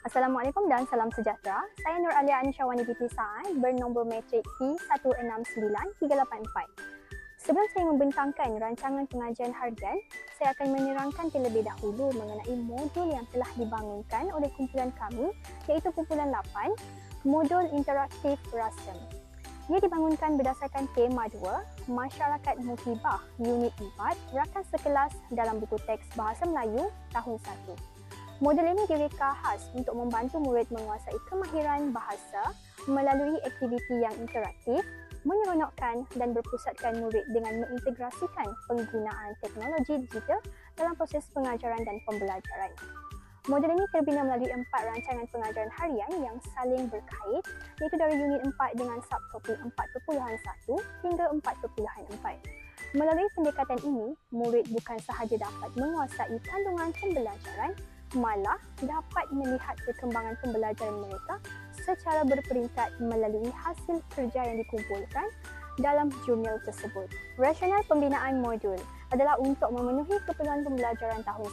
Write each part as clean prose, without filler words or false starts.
Assalamualaikum dan salam sejahtera. Saya Nur Alia Anishawani binti Sa'ad bernombor matrik P169384. Sebelum saya membentangkan rancangan pengajian harian, saya akan menerangkan terlebih dahulu mengenai modul yang telah dibangunkan oleh kumpulan kami, iaitu kumpulan 8, modul interaktif rasem. Ia dibangunkan berdasarkan tema 2, Masyarakat Muhibah, Unit 4, Rakan Sekelas dalam buku teks Bahasa Melayu tahun 1. Modul ini direka khas untuk membantu murid menguasai kemahiran bahasa melalui aktiviti yang interaktif, menyeronokkan dan berpusatkan murid dengan mengintegrasikan penggunaan teknologi digital dalam proses pengajaran dan pembelajaran. Modul ini terbina melalui 4 rancangan pengajaran harian yang saling berkait, iaitu dari Unit 4 dengan subtopik 4.1 hingga 4.4. Melalui pendekatan ini, murid bukan sahaja dapat menguasai kandungan pembelajaran, malah dapat melihat perkembangan pembelajaran mereka secara berperingkat melalui hasil kerja yang dikumpulkan dalam jurnal tersebut. Rasional pembinaan modul adalah untuk memenuhi keperluan pembelajaran tahun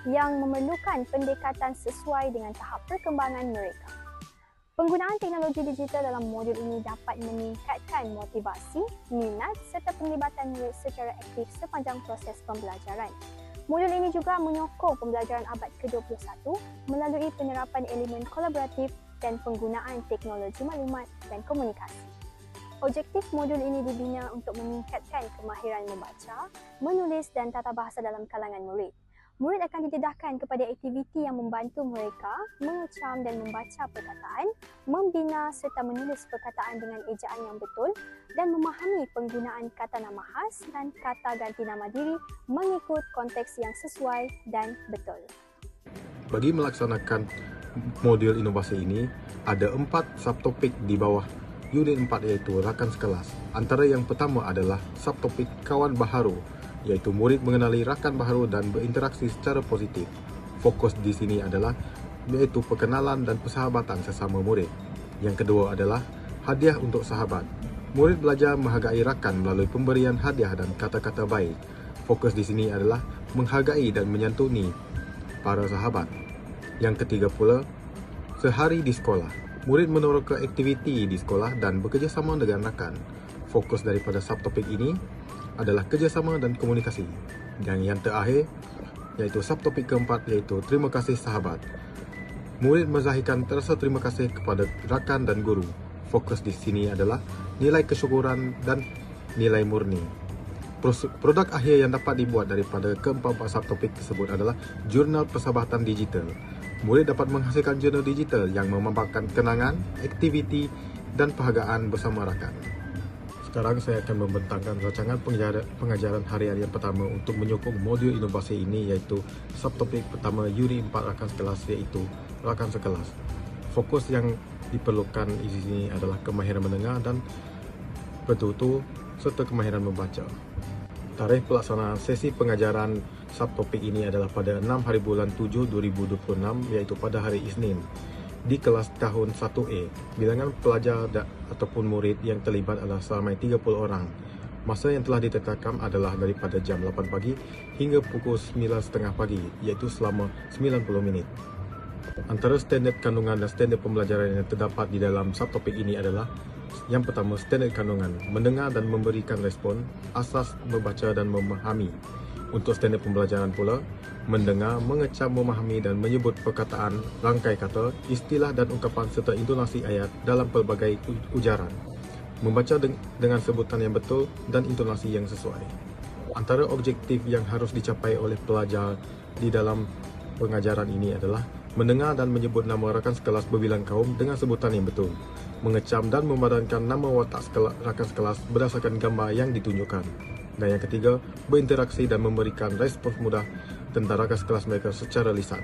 1 yang memerlukan pendekatan sesuai dengan tahap perkembangan mereka. Penggunaan teknologi digital dalam modul ini dapat meningkatkan motivasi, minat serta penglibatan murid secara aktif sepanjang proses pembelajaran. Modul ini juga menyokong pembelajaran abad ke-21 melalui penerapan elemen kolaboratif dan penggunaan teknologi maklumat dan komunikasi. Objektif modul ini dibina untuk meningkatkan kemahiran membaca, menulis dan tata bahasa dalam kalangan murid. Murid akan didedahkan kepada aktiviti yang membantu mereka mengecam dan membaca perkataan, membina serta menulis perkataan dengan ejaan yang betul dan memahami penggunaan kata nama khas dan kata ganti nama diri mengikut konteks yang sesuai dan betul. Bagi melaksanakan modul inovasi ini, ada 4 subtopik di bawah Unit 4 iaitu rakan sekelas. Antara yang pertama adalah subtopik kawan baharu, iaitu murid mengenali rakan baharu dan berinteraksi secara positif. Fokus di sini adalah iaitu perkenalan dan persahabatan sesama murid. Yang kedua adalah hadiah untuk sahabat. Murid belajar menghargai rakan melalui pemberian hadiah dan kata-kata baik. Fokus di sini adalah menghargai dan menyantuni para sahabat. Yang ketiga pula, sehari di sekolah. Murid meneroka aktiviti di sekolah dan bekerjasama dengan rakan. Fokus daripada subtopik ini adalah kerjasama dan komunikasi. Dan yang terakhir, iaitu subtopik keempat, iaitu terima kasih sahabat. Murid menzahirkan rasa terima kasih kepada rakan dan guru. Fokus di sini adalah nilai kesyukuran dan nilai murni. Produk akhir yang dapat dibuat daripada keempat subtopik tersebut adalah jurnal persahabatan digital. Murid dapat menghasilkan jurnal digital yang memaparkan kenangan, aktiviti dan perhargaan bersama rakan. Sekarang saya akan membentangkan rancangan pengajaran harian yang pertama untuk menyokong modul inovasi ini, iaitu subtopik pertama Unit 4 rakan sekelas, iaitu rakan sekelas. Fokus yang diperlukan di sini adalah kemahiran mendengar dan bertutur serta kemahiran membaca. Tarikh pelaksanaan sesi pengajaran subtopik ini adalah pada 6 hari bulan 7 2026, iaitu pada hari Isnin. Di kelas tahun 1A, bilangan pelajar ataupun murid yang terlibat adalah seramai 30 orang. Masa yang telah ditetapkan adalah daripada jam 8 pagi hingga pukul 9.30 pagi, iaitu selama 90 minit. Antara standard kandungan dan standard pembelajaran yang terdapat di dalam subtopik ini adalah yang pertama, standard kandungan, mendengar dan memberikan respon, asas membaca dan memahami. Untuk standard pembelajaran pula, mendengar, mengecam, memahami dan menyebut perkataan, rangkai kata, istilah dan ungkapan serta intonasi ayat dalam pelbagai ujaran. Membaca dengan sebutan yang betul dan intonasi yang sesuai. Antara objektif yang harus dicapai oleh pelajar di dalam pengajaran ini adalah mendengar dan menyebut nama rakan sekelas berbilang kaum dengan sebutan yang betul. Mengecam dan memadankan nama watak rakan sekelas berdasarkan gambar yang ditunjukkan. Dan yang ketiga, berinteraksi dan memberikan respons mudah tentang rakan sekelas mereka secara lisan.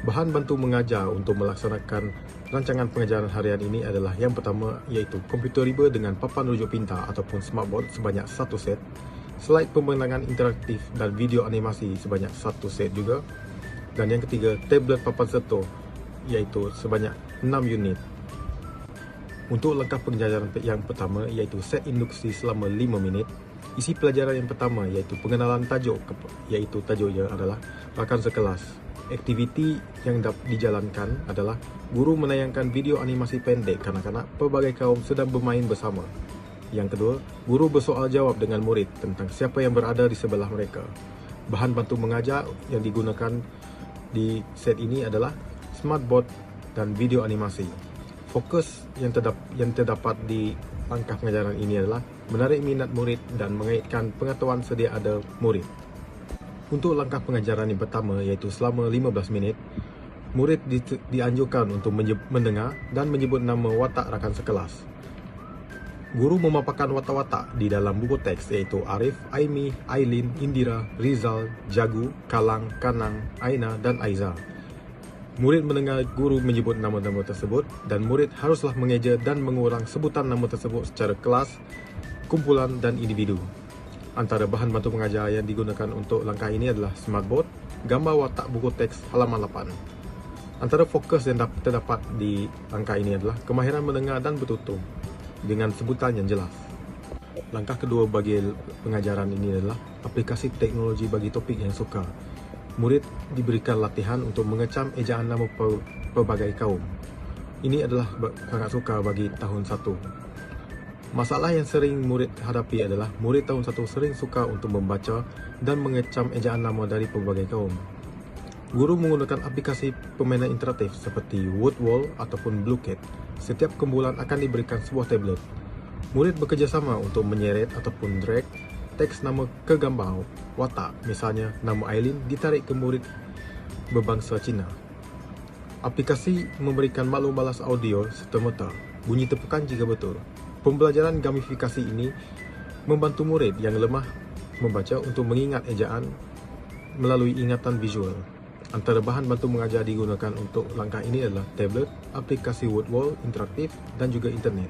Bahan bantu mengajar untuk melaksanakan rancangan pengajaran harian ini adalah yang pertama, iaitu komputer riba dengan papan rujuk pintar ataupun smartboard sebanyak 1 set, slide pemandangan interaktif dan video animasi sebanyak 1 set juga, dan yang ketiga, tablet papan serta iaitu sebanyak 6 unit. Untuk langkah pengajaran yang pertama, iaitu set induksi selama 5 minit. Isi pelajaran yang pertama iaitu pengenalan tajuk, iaitu tajuknya adalah rakan sekelas. Aktiviti yang dijalankan adalah guru menayangkan video animasi pendek kanak-kanak pelbagai kaum sedang bermain bersama. Yang kedua, guru bersoal jawab dengan murid tentang siapa yang berada di sebelah mereka. Bahan bantu mengajar yang digunakan di set ini adalah smartboard dan video animasi. Fokus yang terdapat di langkah pengajaran ini adalah menarik minat murid dan mengaitkan pengetahuan sedia ada murid. Untuk langkah pengajaran yang pertama iaitu selama 15 minit, murid dianjurkan untuk mendengar dan menyebut nama watak rakan sekelas. Guru memaparkan watak-watak di dalam buku teks iaitu Arif, Aimi, Ailin, Indira, Rizal, Jagu, Kalang, Kanang, Aina dan Aiza. Murid mendengar guru menyebut nama-nama tersebut dan murid haruslah mengeja dan mengurang sebutan nama tersebut secara kelas, kumpulan dan individu. Antara bahan bantu mengajar yang digunakan untuk langkah ini adalah smartboard, gambar watak buku teks halaman 8. Antara fokus yang terdapat di langkah ini adalah kemahiran mendengar dan bertutur dengan sebutan yang jelas. Langkah kedua bagi pengajaran ini adalah aplikasi teknologi bagi topik yang sukar. Murid diberikan latihan untuk mengecam ejaan nama pelbagai kaum. Ini adalah sangat sukar bagi tahun 1. Masalah yang sering murid hadapi adalah murid tahun 1 sering sukar untuk membaca dan mengecam ejaan nama dari pelbagai kaum. Guru menggunakan aplikasi permainan interaktif seperti WordWall ataupun BlueCat. Setiap kumpulan akan diberikan sebuah tablet. Murid bekerjasama untuk menyeret ataupun drag teks nama ke gambar watak. Misalnya, nama Aileen ditarik ke murid berbangsa Cina. Aplikasi memberikan maklum balas audio serta-merta, bunyi tepukan jika betul. Pembelajaran gamifikasi ini membantu murid yang lemah membaca untuk mengingat ejaan melalui ingatan visual. Antara bahan bantu mengajar digunakan untuk langkah ini adalah tablet, aplikasi WordWall interaktif dan juga internet.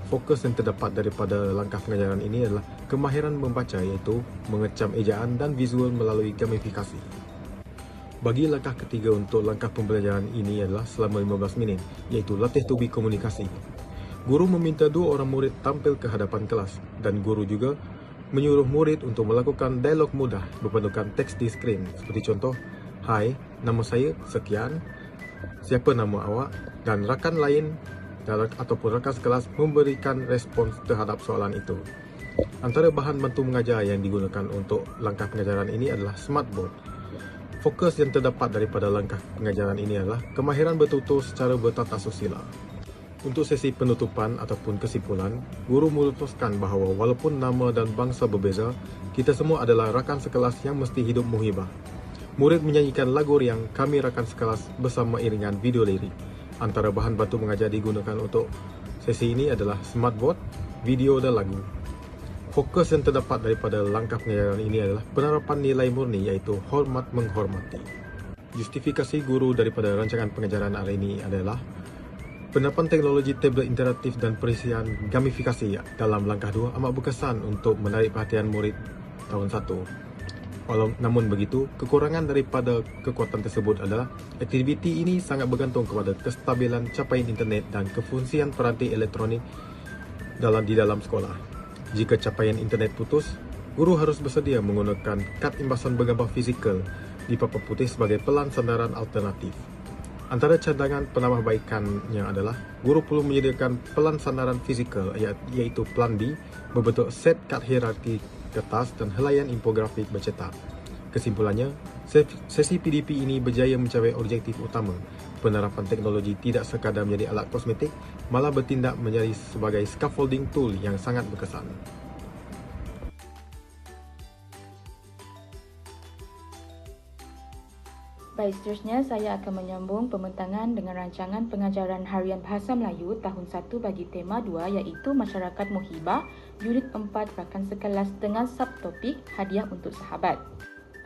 Fokus yang terdapat daripada langkah pengajaran ini adalah kemahiran membaca iaitu mengecam ejaan dan visual melalui gamifikasi. Bagi langkah ketiga untuk langkah pembelajaran ini adalah selama 15 minit iaitu latih tubi komunikasi. Guru meminta 2 orang murid tampil ke hadapan kelas dan guru juga menyuruh murid untuk melakukan dialog mudah berpandukan teks di skrin seperti contoh, "Hai, nama saya sekian, siapa nama awak?" dan rakan lain ataupun rakan sekelas memberikan respons terhadap soalan itu. Antara bahan bantu mengajar yang digunakan untuk langkah pengajaran ini adalah smartboard. Fokus yang terdapat daripada langkah pengajaran ini adalah kemahiran bertutur secara bertata susila. Untuk sesi penutupan ataupun kesimpulan, guru memutuskan bahawa walaupun nama dan bangsa berbeza, kita semua adalah rakan sekelas yang mesti hidup muhibah. Murid menyanyikan lagu riang Kami Rakan Sekelas bersama iringan video lirik. Antara bahan bantu mengajar digunakan untuk sesi ini adalah smartboard, video dan lagu. Fokus yang terdapat daripada langkah pengajaran ini adalah penerapan nilai murni iaitu hormat menghormati. Justifikasi guru daripada rancangan pengajaran hari ini adalah penerapan teknologi tablet interaktif dan perisian gamifikasi dalam langkah 2 amat berkesan untuk menarik perhatian murid tahun 1. Namun begitu, kekurangan daripada kekuatan tersebut adalah aktiviti ini sangat bergantung kepada kestabilan capaian internet dan kefungsian peranti elektronik di dalam sekolah. Jika capaian internet putus, guru harus bersedia menggunakan kad imbasan bergambar fizikal di papan putih sebagai pelan sandaran alternatif. Antara cadangan penambahbaikannya adalah guru perlu menyediakan pelan sandaran fizikal iaitu plan B berbentuk set kad hierarki kertas dan helaian infografik bercetak. Kesimpulannya, sesi PDP ini berjaya mencapai objektif utama. Penerapan teknologi tidak sekadar menjadi alat kosmetik, malah bertindak menjadi sebagai scaffolding tool yang sangat berkesan. Baik, seterusnya saya akan menyambung pembentangan dengan rancangan pengajaran harian Bahasa Melayu tahun 1 bagi tema 2 iaitu Masyarakat Muhibah, Unit 4 Rakan Sekelas dengan subtopik Hadiah untuk Sahabat.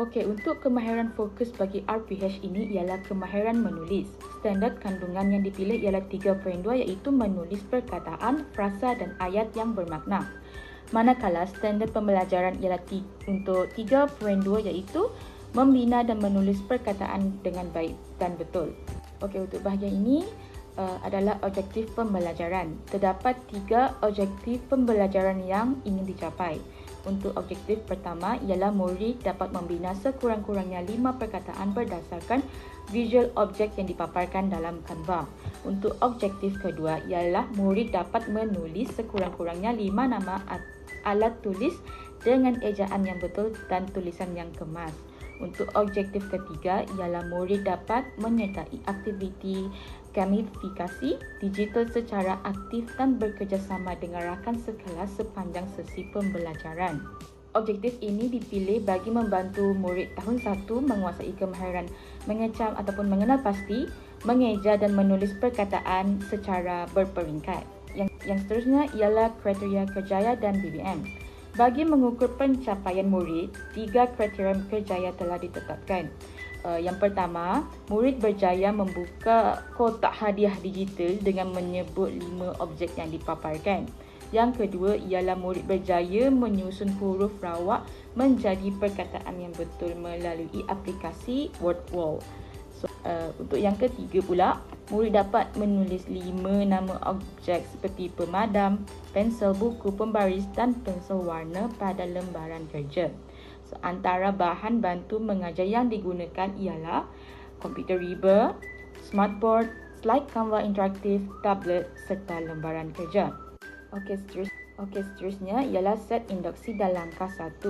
Okey, untuk kemahiran fokus bagi RPH ini ialah kemahiran menulis. Standard kandungan yang dipilih ialah 3.2 iaitu menulis perkataan, frasa dan ayat yang bermakna. Manakala standard pembelajaran ialah untuk 3.2 iaitu membina dan menulis perkataan dengan baik dan betul. Okey, untuk bahagian ini adalah objektif pembelajaran. Terdapat 3 objektif pembelajaran yang ingin dicapai. Untuk objektif pertama ialah murid dapat membina sekurang-kurangnya 5 perkataan berdasarkan visual objek yang dipaparkan dalam Canva. Untuk objektif kedua ialah murid dapat menulis sekurang-kurangnya 5 nama alat tulis dengan ejaan yang betul dan tulisan yang kemas. Untuk objektif ketiga ialah murid dapat menyertai aktiviti gamifikasi digital secara aktif dan bekerjasama dengan rakan sekelas sepanjang sesi pembelajaran. Objektif ini dipilih bagi membantu murid tahun 1 menguasai kemahiran mengecam ataupun mengenal pasti, mengeja dan menulis perkataan secara berperingkat. Yang seterusnya ialah kriteria kerjaya dan BBM. Bagi mengukur pencapaian murid, 3 kriteria kerjaya telah ditetapkan. Yang pertama, murid berjaya membuka kotak hadiah digital dengan menyebut 5 objek yang dipaparkan. Yang kedua ialah murid berjaya menyusun huruf rawak menjadi perkataan yang betul melalui aplikasi WordWall. Untuk yang ketiga pula, murid dapat menulis 5 nama objek seperti pemadam, pensel, buku, pembaris dan pensel warna pada lembaran kerja. Antara bahan bantu mengajar yang digunakan ialah komputer riba, smartboard, slide Canva interaktif, tablet serta lembaran kerja. Seterusnya ialah set induksi dan langkah 1.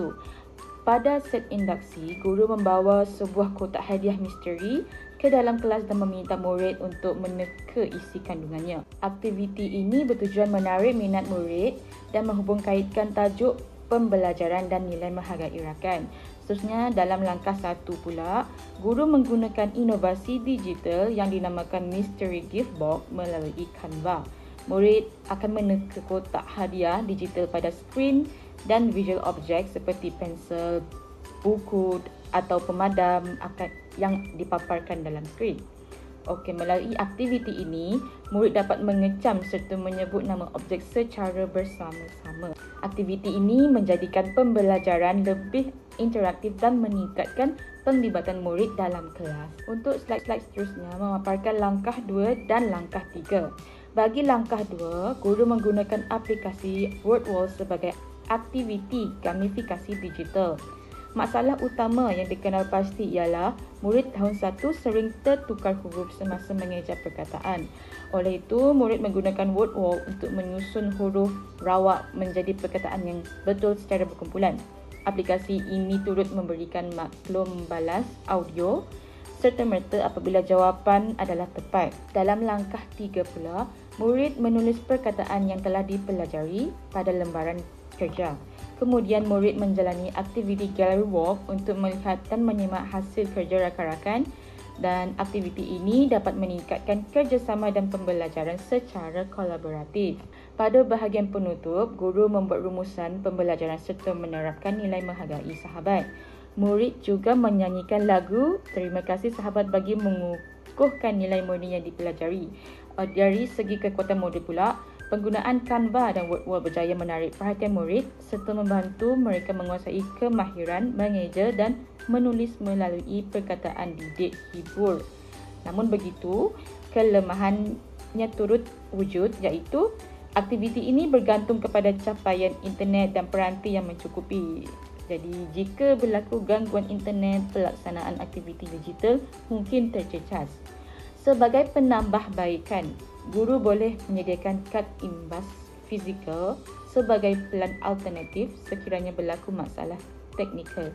Pada set induksi, guru membawa sebuah kotak hadiah misteri ke dalam kelas dan meminta murid untuk meneka isi kandungannya. Aktiviti ini bertujuan menarik minat murid dan menghubung kaitkan tajuk pembelajaran dan nilai menghargai rakan. Seterusnya, dalam langkah 1 pula, guru menggunakan inovasi digital yang dinamakan Mystery Gift Box melalui Canva. Murid akan meneka kotak hadiah digital pada skrin dan visual objek seperti pensel, buku atau pemadam yang dipaparkan dalam skrin. Melalui aktiviti ini, murid dapat mengecam serta menyebut nama objek secara bersama-sama. Aktiviti ini menjadikan pembelajaran lebih interaktif dan meningkatkan penglibatan murid dalam kelas. Untuk slide-slide seterusnya memaparkan langkah 2 dan langkah 3. Bagi langkah 2, guru menggunakan aplikasi WordWall sebagai aktiviti gamifikasi digital. Masalah utama yang dikenal pasti ialah murid tahun 1 sering tertukar huruf semasa mengeja perkataan. Oleh itu, murid menggunakan WordWall untuk menyusun huruf rawak menjadi perkataan yang betul secara berkumpulan. Aplikasi ini turut memberikan maklum balas audio serta-merta apabila jawapan adalah tepat. Dalam langkah 3 pula, murid menulis perkataan yang telah dipelajari pada lembaran kerja. Kemudian murid menjalani aktiviti gallery walk untuk melihat dan menyimak hasil kerja rakan-rakan, dan aktiviti ini dapat meningkatkan kerjasama dan pembelajaran secara kolaboratif. Pada bahagian penutup, guru membuat rumusan pembelajaran serta menerapkan nilai menghargai sahabat. Murid juga menyanyikan lagu Terima Kasih Sahabat bagi mengukuhkan nilai murni yang dipelajari. Dari segi kekuatan modul pula, penggunaan Canva dan WordWall berjaya menarik perhatian murid serta membantu mereka menguasai kemahiran mengeja dan menulis melalui perkataan didik hibur. Namun begitu, kelemahannya turut wujud, iaitu aktiviti ini bergantung kepada capaian internet dan peranti yang mencukupi. Jadi, jika berlaku gangguan internet, pelaksanaan aktiviti digital mungkin tercecas. Sebagai penambahbaikan, guru boleh menyediakan kad imbas fizikal sebagai pelan alternatif sekiranya berlaku masalah teknikal.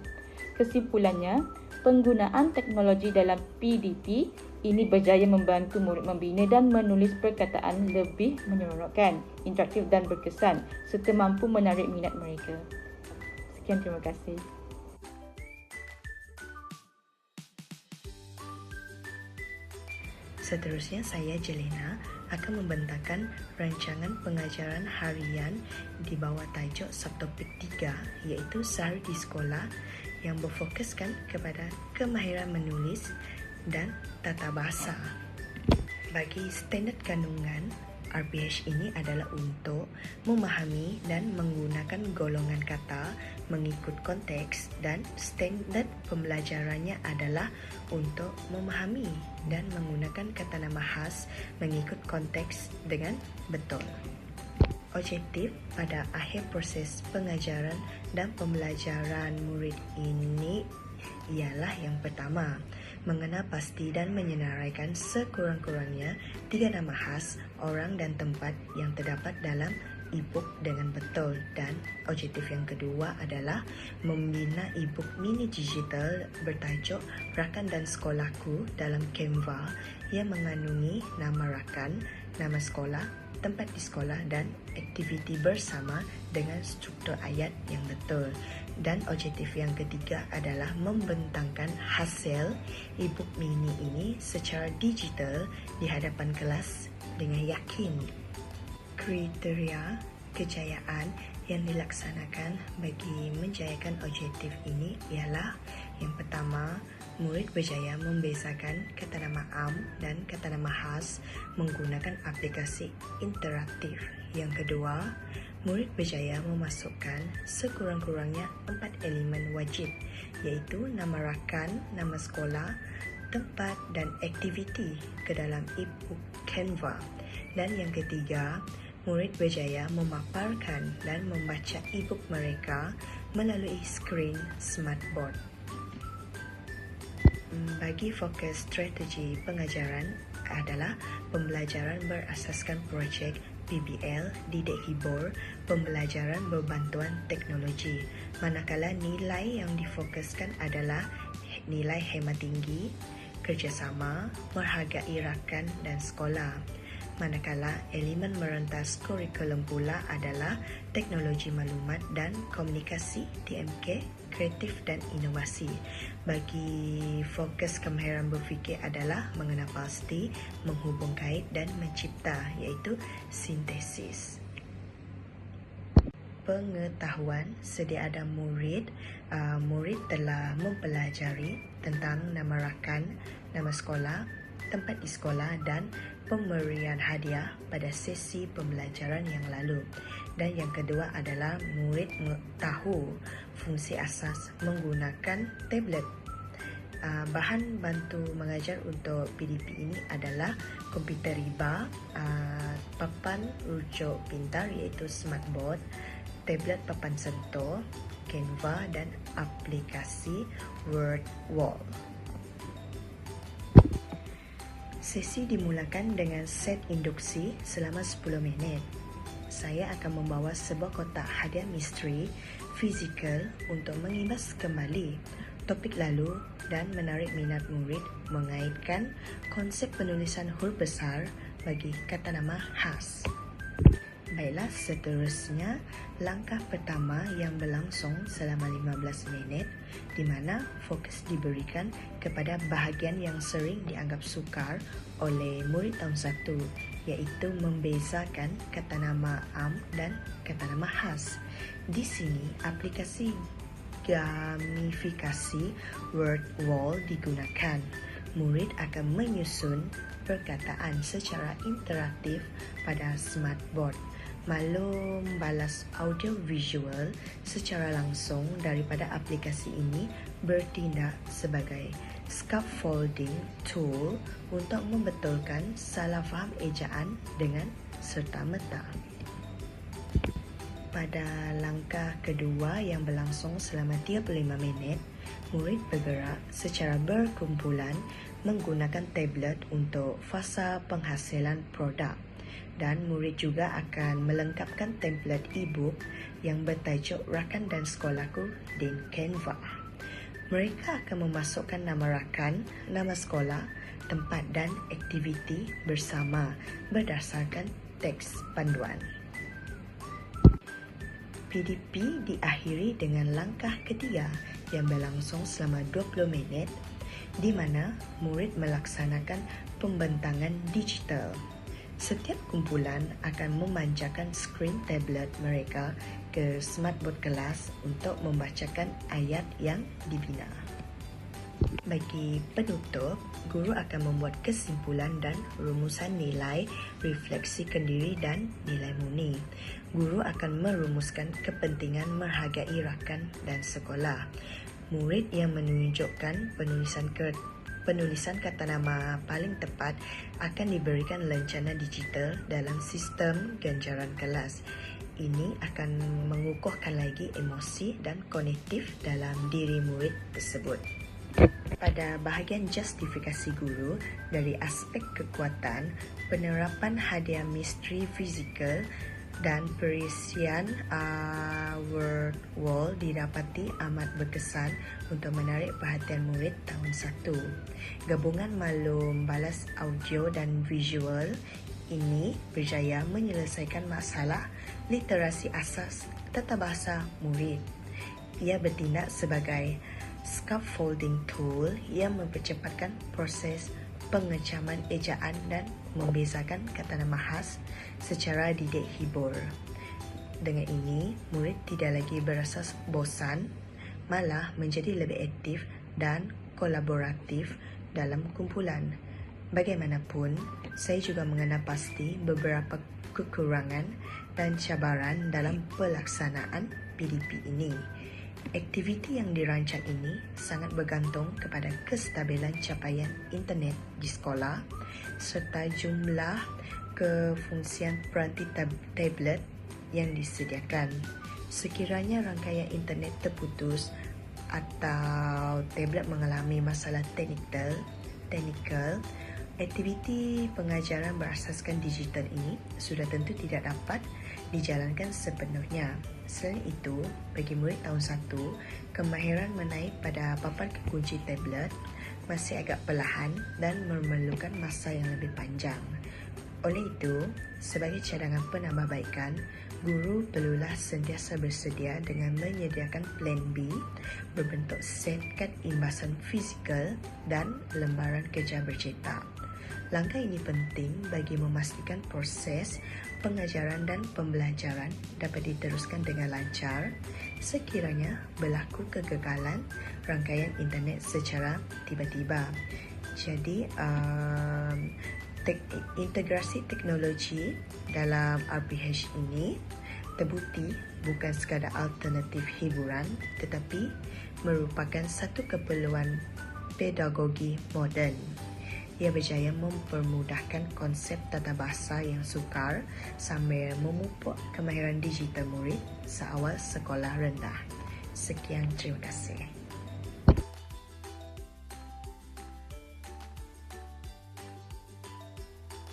Kesimpulannya, penggunaan teknologi dalam PDP ini berjaya membantu murid membina dan menulis perkataan lebih menyeronokkan, interaktif dan berkesan serta mampu menarik minat mereka. Sekian, terima kasih. Seterusnya, saya Jelena akan membentangkan rancangan pengajaran harian di bawah tajuk subtopik 3, iaitu Sehari di Sekolah, yang berfokuskan kepada kemahiran menulis dan tata bahasa. Bagi standard kandungan, RPH ini adalah untuk memahami dan menggunakan golongan kata mengikut konteks, dan standard pembelajarannya adalah untuk memahami dan menggunakan kata nama khas mengikut konteks dengan betul. Objektif pada akhir proses pengajaran dan pembelajaran murid ini ialah yang pertama, mengenal pasti dan menyenaraikan sekurang-kurangnya 3 nama khas orang dan tempat yang terdapat dalam e-book dengan betul. Dan objektif yang kedua adalah membina e-book mini digital bertajuk Rakan dan Sekolahku dalam Canva yang mengandungi nama rakan, nama sekolah, tempat di sekolah dan aktiviti bersama dengan struktur ayat yang betul. Dan objektif yang ketiga adalah membentangkan hasil e-book mini ini secara digital di hadapan kelas dengan yakin. Kriteria kejayaan yang dilaksanakan bagi menjayakan objektif ini ialah yang pertama, murid berjaya membezakan kata nama am dan kata nama khas menggunakan aplikasi interaktif. Yang kedua, murid berjaya memasukkan sekurang-kurangnya 4 elemen wajib iaitu nama rakan, nama sekolah, tempat dan aktiviti ke dalam e-book Canva. Dan yang ketiga, murid berjaya memaparkan dan membaca e-book mereka melalui skrin smartboard. Bagi fokus strategi pengajaran adalah pembelajaran berasaskan projek PBL, didik hibur, pembelajaran berbantuan teknologi. Manakala nilai yang difokuskan adalah nilai hemat tinggi, kerjasama, menghargai rakan dan sekolah. Manakala elemen merentas kurikulum pula adalah teknologi maklumat dan komunikasi TMK, kreatif dan inovasi. Bagi fokus kemahiran berfikir adalah mengenal pasti, menghubung kait dan mencipta iaitu sintesis. Pengetahuan sedia ada murid telah mempelajari tentang nama rakan, nama sekolah, tempat di sekolah dan pemberian hadiah pada sesi pembelajaran yang lalu. Dan yang kedua adalah murid tahu fungsi asas menggunakan tablet. Bahan bantu mengajar untuk PDP ini adalah komputer riba, papan rujuk pintar iaitu smartboard, tablet papan sentuh, Canva dan aplikasi WordWall. Sesi dimulakan dengan set induksi selama 10 minit. Saya akan membawa sebuah kotak hadiah misteri fizikal untuk mengimbas kembali topik lalu dan menarik minat murid mengaitkan konsep penulisan huruf besar bagi kata nama khas. Baiklah, seterusnya langkah pertama yang berlangsung selama 15 minit di mana fokus diberikan kepada bahagian yang sering dianggap sukar oleh murid tahun 1 iaitu membezakan kata nama am dan kata nama khas. Di sini aplikasi gamifikasi WordWall digunakan. Murid akan menyusun perkataan secara interaktif pada smartboard. Maklum balas audio visual secara langsung daripada aplikasi ini bertindak sebagai scaffolding tool untuk membetulkan salah faham ejaan dengan serta-merta. Pada langkah kedua yang berlangsung selama 35 minit, murid bergerak secara berkumpulan menggunakan tablet untuk fasa penghasilan produk. Dan murid juga akan melengkapkan template e-book yang bertajuk Rakan dan Sekolahku di Canva. Mereka akan memasukkan nama rakan, nama sekolah, tempat dan aktiviti bersama berdasarkan teks panduan. PDP diakhiri dengan langkah ketiga yang berlangsung selama 20 minit di mana murid melaksanakan pembentangan digital. Setiap kumpulan akan memancarkan skrin tablet mereka ke smartboard kelas untuk membacakan ayat yang dibina. Bagi penutup, guru akan membuat kesimpulan dan rumusan nilai, refleksikan diri dan nilai murni. Guru akan merumuskan kepentingan menghargai rakan dan sekolah. Murid yang menunjukkan penulisan kata nama paling tepat akan diberikan lencana digital dalam sistem ganjaran kelas. Ini akan mengukuhkan lagi emosi dan kognitif dalam diri murid tersebut. Pada bahagian justifikasi guru dari aspek kekuatan, penerapan hadiah misteri fizikal dan perisian word wall didapati amat berkesan untuk menarik perhatian murid tahun 1. Gabungan maklum balas audio dan visual ini berjaya menyelesaikan masalah literasi asas tata bahasa murid. Ia bertindak sebagai scaffolding tool yang mempercepatkan proses pengecaman ejaan dan membezakan kata nama khas secara didik hibur. Dengan ini, murid tidak lagi berasa bosan, malah menjadi lebih aktif dan kolaboratif dalam kumpulan. Bagaimanapun, saya juga mengenal pasti beberapa kekurangan dan cabaran dalam pelaksanaan PDP ini. Aktiviti yang dirancang ini sangat bergantung kepada kestabilan capaian internet di sekolah serta jumlah kefungsian peranti tablet yang disediakan. Sekiranya rangkaian internet terputus atau tablet mengalami masalah teknikal, aktiviti pengajaran berasaskan digital ini sudah tentu tidak dapat dijalankan sepenuhnya. Selain itu, bagi murid tahun 1, kemahiran menaik pada papan kekunci tablet masih agak perlahan dan memerlukan masa yang lebih panjang. Oleh itu, sebagai cadangan penambahbaikan, guru perlulah sentiasa bersedia dengan menyediakan plan B berbentuk set kad imbasan fizikal dan lembaran kerja bercetak. Langkah ini penting bagi memastikan proses pengajaran dan pembelajaran dapat diteruskan dengan lancar sekiranya berlaku kegagalan rangkaian internet secara tiba-tiba. Jadi, integrasi teknologi dalam RPH ini terbukti bukan sekadar alternatif hiburan tetapi merupakan satu keperluan pedagogi moden. Ia berjaya mempermudahkan konsep tata bahasa yang sukar sambil memupuk kemahiran digital murid seawal sekolah rendah. Sekian, terima kasih.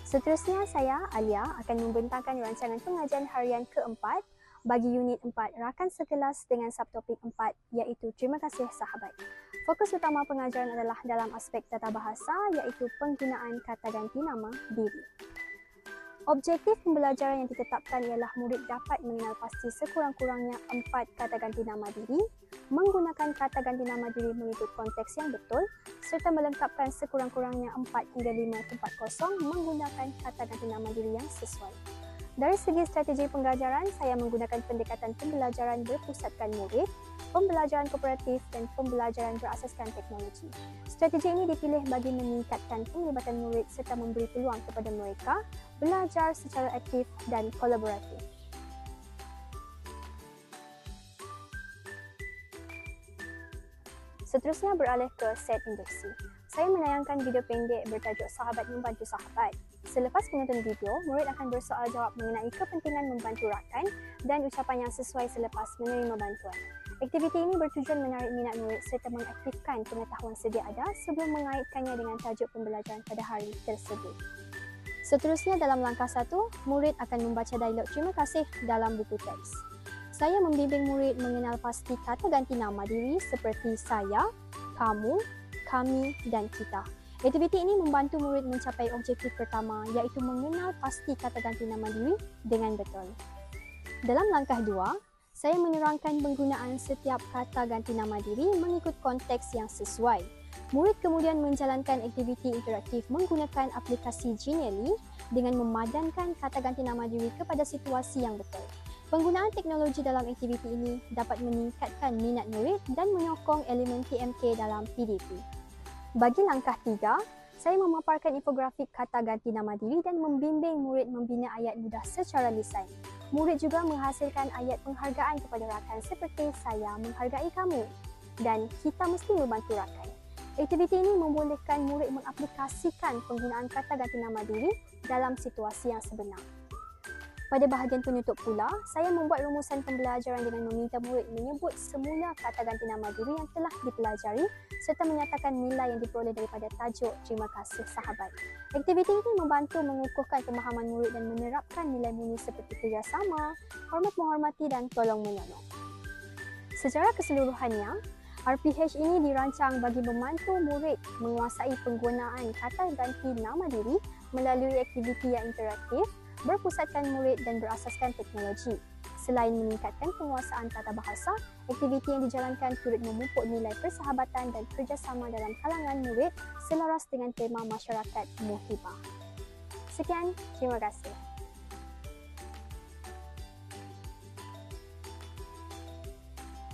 Seterusnya, saya, Alia, akan membentangkan rancangan pengajian harian keempat bagi unit 4 rakan sekelas dengan subtopik 4 iaitu Terima Kasih Sahabat. Fokus utama pengajaran adalah dalam aspek tata bahasa iaitu penggunaan kata ganti nama diri. Objektif pembelajaran yang ditetapkan ialah murid dapat mengenal pasti sekurang-kurangnya 4 kata ganti nama diri, menggunakan kata ganti nama diri mengikut konteks yang betul, serta melengkapkan sekurang-kurangnya 4 hingga 5 tempat kosong menggunakan kata ganti nama diri yang sesuai. Dari segi strategi pengajaran, saya menggunakan pendekatan pembelajaran berpusatkan murid, pembelajaran kooperatif dan pembelajaran berasaskan teknologi. Strategi ini dipilih bagi meningkatkan penglibatan murid serta memberi peluang kepada mereka belajar secara aktif dan kolaboratif. Seterusnya beralih ke set induksi. Saya menayangkan video pendek bertajuk Sahabat Membantu Sahabat. Selepas menonton video, murid akan bersoal jawab mengenai kepentingan membantu rakan dan ucapan yang sesuai selepas menerima bantuan. Aktiviti ini bertujuan menarik minat murid serta mengaktifkan pengetahuan sedia ada sebelum mengaitkannya dengan tajuk pembelajaran pada hari tersebut. Seterusnya dalam langkah 1, murid akan membaca dialog terima kasih dalam buku teks. Saya membimbing murid mengenal pasti kata ganti nama diri seperti saya, kamu, kami dan kita. Aktiviti ini membantu murid mencapai objektif pertama iaitu mengenal pasti kata ganti nama diri dengan betul. Dalam langkah 2, saya menerangkan penggunaan setiap kata ganti nama diri mengikut konteks yang sesuai. Murid kemudian menjalankan aktiviti interaktif menggunakan aplikasi Genially dengan memadankan kata ganti nama diri kepada situasi yang betul. Penggunaan teknologi dalam aktiviti ini dapat meningkatkan minat murid dan menyokong elemen TMK dalam PDP. Bagi langkah 3, saya memaparkan infografik kata ganti nama diri dan membimbing murid membina ayat mudah secara lisan. Murid juga menghasilkan ayat penghargaan kepada rakan seperti saya menghargai kamu dan kita mesti membantu rakan. Aktiviti ini membolehkan murid mengaplikasikan penggunaan kata ganti nama diri dalam situasi yang sebenar. Pada bahagian penutup pula, saya membuat rumusan pembelajaran dengan meminta murid menyebut semula kata ganti nama diri yang telah dipelajari serta menyatakan nilai yang diperoleh daripada tajuk Terima kasih sahabat. Aktiviti ini membantu mengukuhkan pemahaman murid dan menerapkan nilai-nilai seperti kerjasama, hormat menghormati dan tolong menolong. Secara keseluruhannya, RPH ini dirancang bagi membantu murid menguasai penggunaan kata ganti nama diri melalui aktiviti yang interaktif, berpusatkan murid dan berasaskan teknologi. Selain meningkatkan penguasaan tata bahasa, aktiviti yang dijalankan turut memupuk nilai persahabatan dan kerjasama dalam kalangan murid selaras dengan tema masyarakat muhibah. Sekian, terima kasih.